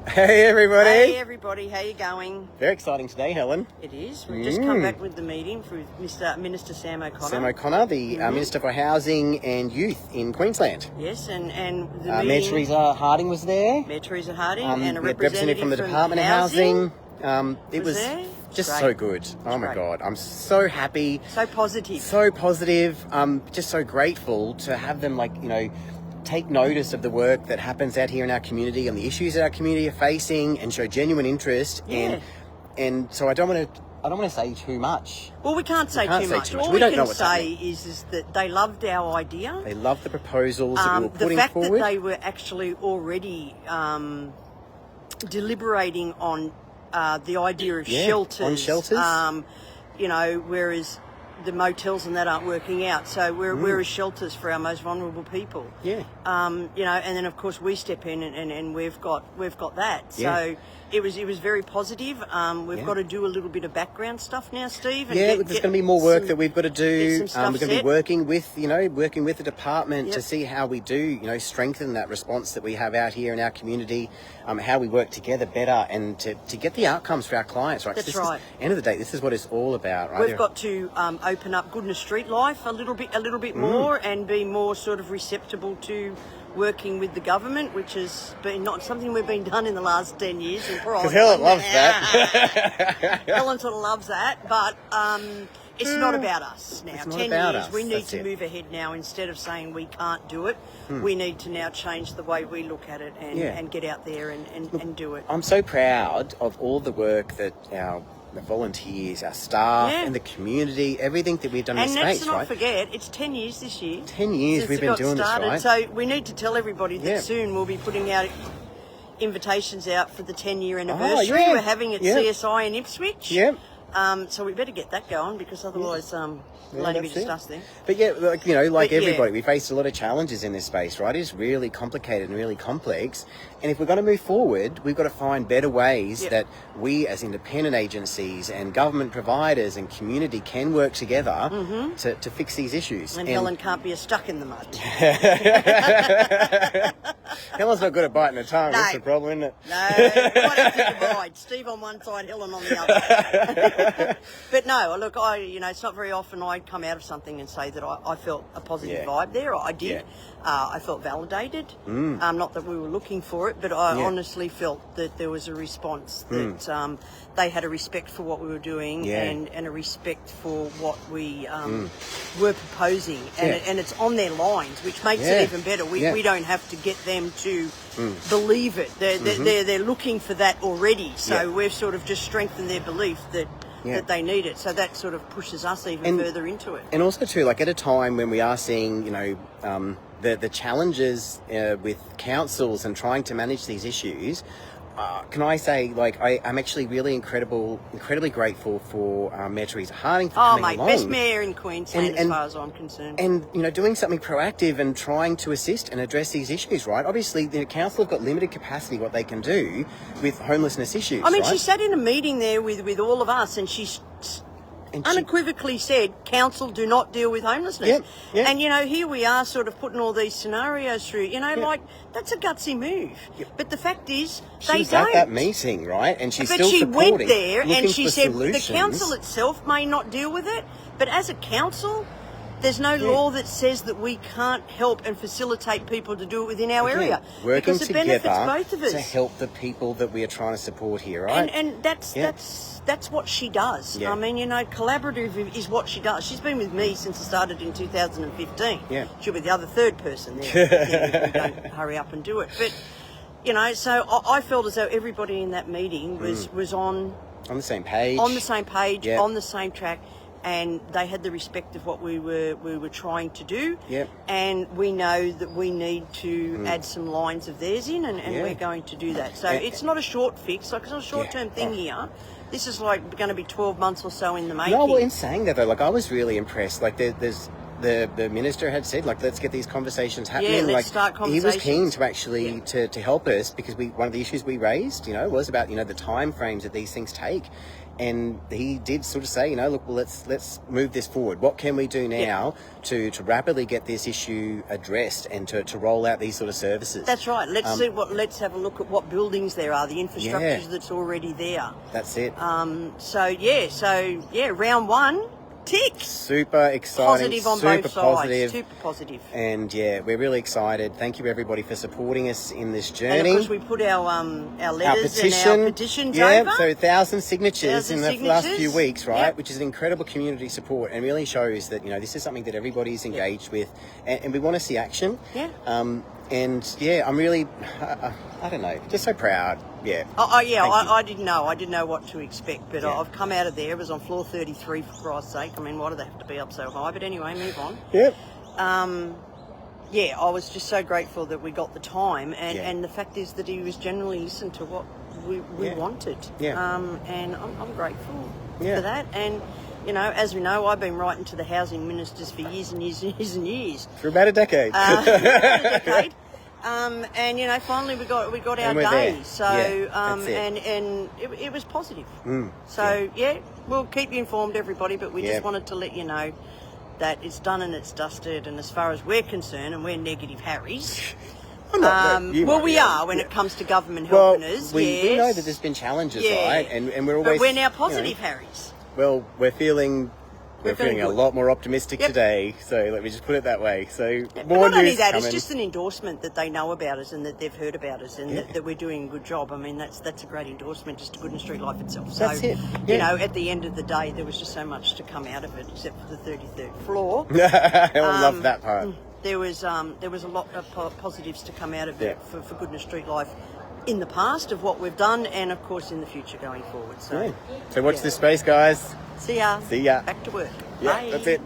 Hey everybody! Hey everybody, how you going? Very exciting today, Helen. It is. We've just come back with the meeting with Minister Sam O'Connor. Sam O'Connor, the Minister for Housing and Youth in Queensland. Yes, and the Mayor meeting... Teresa Harding was there. Mayor Teresa Harding and a we had representative from the from Department of Housing. It was there? just Great. so good. Oh my Great. God, I'm so happy. So positive. So positive. Just so grateful to have them, take notice of the work that happens out here in our community and the issues that our community are facing, and show genuine interest. Yeah. And so I don't want to say too much. Well, we can't say too much. All We we don't know can what's say happening. is that they loved our idea. They loved the proposals that we were putting the fact forward. that they were actually already deliberating on the idea of shelters. On shelters. Whereas the motels and that aren't working out. So we're as shelters for our most vulnerable people. Yeah. And then of course we step in and we've got that. Yeah. So it was very positive. We've got to do a little bit of background stuff now, Steve. And there's going to be more work that we've got to do. Get some We're stuff going to be set. working with the department to see how we do, strengthen that response that we have out here in our community, how we work together better, and to get the outcomes for our clients. Right. That's right. End of the day, this is what it's all about, right? We've got to open up Goodna street life a little bit more, and be more sort of receptible to working with the government, which has been not something we've been done in the last 10 years. Because Helen loves that. Helen sort of loves that, but it's not about us now. It's not 10 about years, us. we need That's to it. move ahead now. Instead of saying we can't do it, we need to now change the way we look at it and get out there and do it. I'm so proud of all the work that the volunteers, our staff, and the community, everything that we've done in And this let's space, not right? forget, it's 10 years this year. 10 years since we've it been got doing started. this, right? So we need to tell everybody that soon we'll be putting out invitations out for the 10-year anniversary. yeah. We're having it CSI in Ipswich. Yeah. So we better get that going, because otherwise we'll only be that's it. discussing. But everybody, we faced a lot of challenges in this space, right? It's really complicated and really complex. And if we're going to move forward, we've got to find better ways that we as independent agencies and government providers and community can work together to fix these issues. And Helen can't be stuck in the mud. Helen's not good at biting her tongue. No. That's the problem, isn't it? No, we might have to divide. Steve on one side, Helen on the other. But no, look, it's not very often I come out of something and say that I felt a positive vibe there. I did. Yeah. I felt validated. Not that we were looking for it, but I honestly felt that there was a response, that they had a respect for what we were doing and a respect for what we were proposing. And it's on their lines, which makes it even better. We don't have to get them to believe it. They're looking for that already. So we've sort of just strengthened their belief that they need it. So that sort of pushes us even further into it. And also too, at a time when we are seeing, the challenges with councils and trying to manage these issues, can I say, I'm actually really incredibly grateful for Mayor Teresa Harding for coming along. Best mayor in Queensland as far as I'm concerned. And, doing something proactive and trying to assist and address these issues, right? Obviously, the council have got limited capacity what they can do with homelessness issues, right? she sat in a meeting there with all of us, and she unequivocally said, council do not deal with homelessness. Yep. And here we are sort of putting all these scenarios through, that's a gutsy move. But the fact is, they was don't. at that meeting, right? And she's But still she supporting, went there and she said solutions. the council itself may not deal with it, but as a council, there's no law that says that we can't help and facilitate people to do it within our area. Working because it benefits together both of us. to help the people that we are trying to support here, right? And that's what she does. Yeah. Collaborative is what she does. She's been with me since I started in 2015. Yeah. She'll be the other third person there if we don't hurry up and do it. But, so I felt as though everybody in that meeting was on the same page. On the same page, Yeah. on the same track. And they had the respect of what we were trying to do. Yep. And we know that we need to add some lines of theirs in, and we're going to do that. So it's not a short fix, it's not a short-term thing here. This is going to be 12 months or so in the making. No, well, in saying that though, I was really impressed. There's the minister had said, let's get these conversations happening. Yeah, let's start conversations. He was keen to actually to help us, because one of the issues we raised, was about the time frames that these things take. And he did sort of say, you know, look, well, let's move this forward. What can we do now to rapidly get this issue addressed and to roll out these sort of services? That's right. Let's have a look at what buildings there are, the infrastructure that's already there. That's it. Round one. Tick. Super exciting. Positive on super both positive. sides. Super positive. And we're really excited. Thank you everybody for supporting us in this journey. And of course we put our letters and our petitions over. So 1,000 signatures in the last few weeks, right? Which is an incredible community support and really shows that, you know, this is something that everybody's engaged with and we want to see action. Yeah. I'm really, I don't know, just so proud. Yeah. I didn't know. I didn't know what to expect, but I've come out of there. It was on floor 33, for Christ's sake. I mean, why do they have to be up so high? But anyway, move on. Yep. I was just so grateful that we got the time, and the fact is that he was generally listened to what we wanted. Yeah. And I'm grateful for that. And you know, as we know, I've been writing to the housing ministers for years and years and years and years. For about a decade. And you know, finally we got our day. There. So and it was positive. So we'll keep you informed, everybody. But we just wanted to let you know that it's done and it's dusted. And as far as we're concerned, and we're negative Harrys. We are when it comes to government helping us. We know that there's been challenges, right? And we're always. But we're now positive Harrys. Well, we're feeling a lot more optimistic today, so let me just put it that way. So more not only news that, coming. it's just an endorsement that they know about us and that they've heard about us and that we're doing a good job. I mean, that's a great endorsement just to Goodna Street Life itself. So, that's it. You know, at the end of the day, there was just so much to come out of it, except for the 33rd floor. I love that part. There was a lot of positives to come out of it for Goodna Street Life in the past of what we've done and of course in the future going forward. So watch this space, guys. See ya. See ya. Back to work. Yeah, Bye. that's it.